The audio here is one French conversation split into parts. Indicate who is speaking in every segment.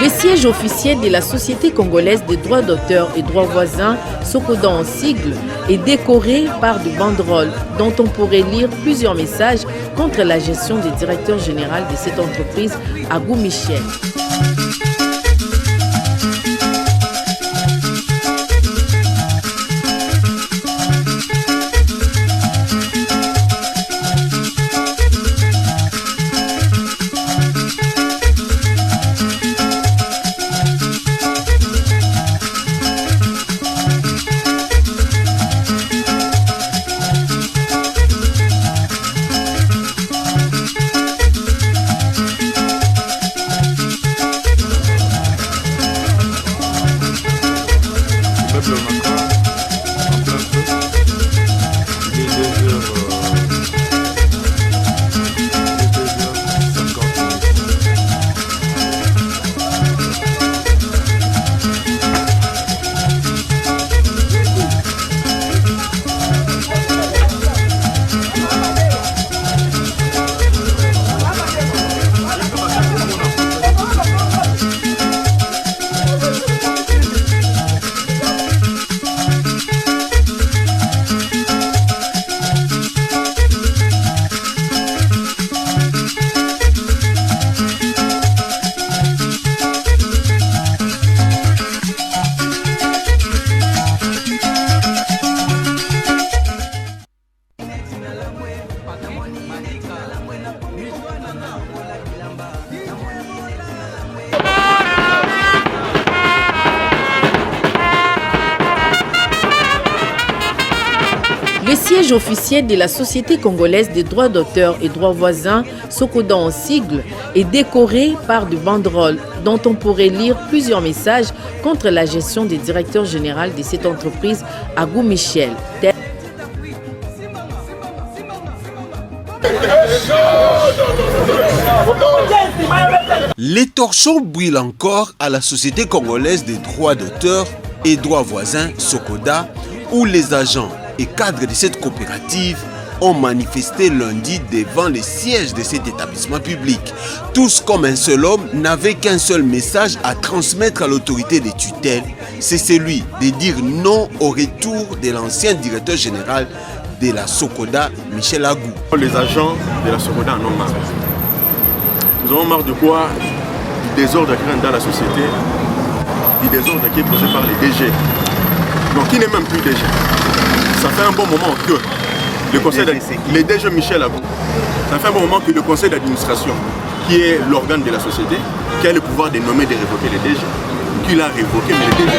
Speaker 1: Le siège officiel de la Société congolaise des droits d'auteur et droits voisins, SOCODA en sigle, est décoré par de banderoles dont on pourrait lire plusieurs messages contre la gestion du directeur général de cette entreprise, Agou Michel. Le siège officiel de la Société congolaise des droits d'auteur et droits voisins, SOCODA en sigle, est décoré par de banderoles dont on pourrait lire plusieurs messages contre la gestion du directeur général de cette entreprise, Agou Michel.
Speaker 2: Les torchons brûlent encore à la Société congolaise des droits d'auteur et droits voisins, SOCODA, où les agents et cadres de cette coopérative ont manifesté lundi devant le siège de cet établissement public. Tous comme un seul homme n'avaient qu'un seul message à transmettre à l'autorité des tutelles, c'est celui de dire non au retour de l'ancien directeur général de la SOCODA, Michel Agou.
Speaker 3: Les agents de la SOCODA en ont marre. Nous avons marre de quoi? Du désordre qui rentre dans la société, du désordre qui est posé par les DG. Donc qui n'est même plus DG. Ça fait un bon moment que le conseil les DG Michel Agou, ça fait un bon moment que le conseil d'administration, qui est l'organe de la société, qui a le pouvoir de nommer et de révoquer les DG, qui l'a révoqué, mais les DG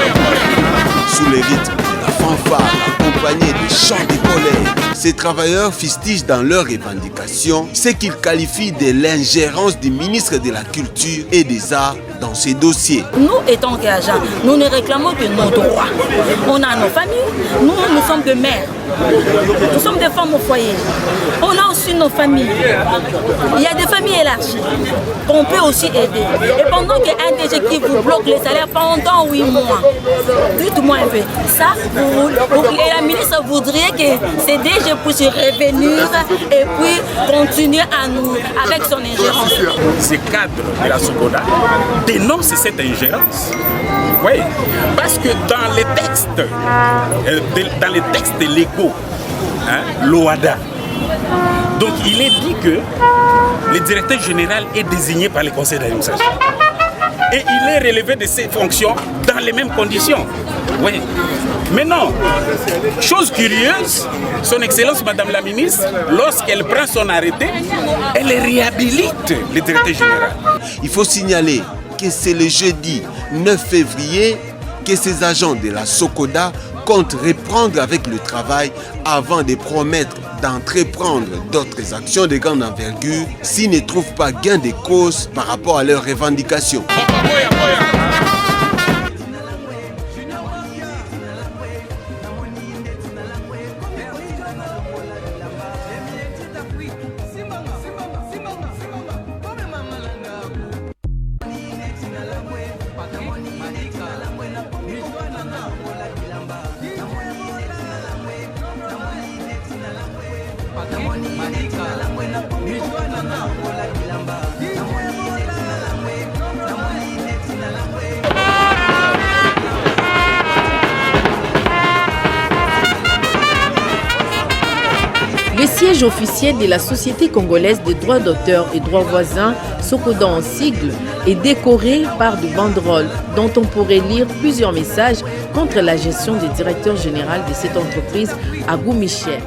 Speaker 2: sous les rythmes de la fanfare, accompagnés des chants de colère, ces travailleurs fustigent dans leurs revendications ce qu'ils qualifient de l'ingérence du ministre de la Culture et des Arts dans ces dossiers.
Speaker 4: Nous, étant qu'agents, nous ne réclamons que nos droits. On a nos familles, nous sommes des mères, nous sommes des femmes au foyer. On a aussi nos familles. Il y a des familles élargies qu'on peut aussi aider. Et pendant qu'il y a un DG qui vous bloque les salaires pendant 8 mois, dites-moi un peu, ça, et la ministre voudrait que ces DG puissent revenir et puis continuer à nous avec son ingérence.
Speaker 5: Ces cadres de la SOCODA dénoncent cette ingérence. Oui, parce que dans les textes légaux, l'OADA, donc il est dit que le directeur général est désigné par le conseil d'administration. Et il est relevé de ses fonctions dans les mêmes conditions. Oui. Mais non, chose curieuse, son Excellence Madame la Ministre, lorsqu'elle prend son arrêté, elle réhabilite le directeur général.
Speaker 2: Il faut signaler que c'est le jeudi 9 février que ces agents de la SOCODA comptent reprendre avec le travail avant de promettre d'entreprendre d'autres actions de grande envergure s'ils ne trouvent pas gain de cause par rapport à leurs revendications.
Speaker 1: siège officiel de la Société congolaise des droits d'auteur et droits voisins, Sokoda en sigle, est décoré par des banderoles dont on pourrait lire plusieurs messages contre la gestion du directeur général de cette entreprise, Agou Michel.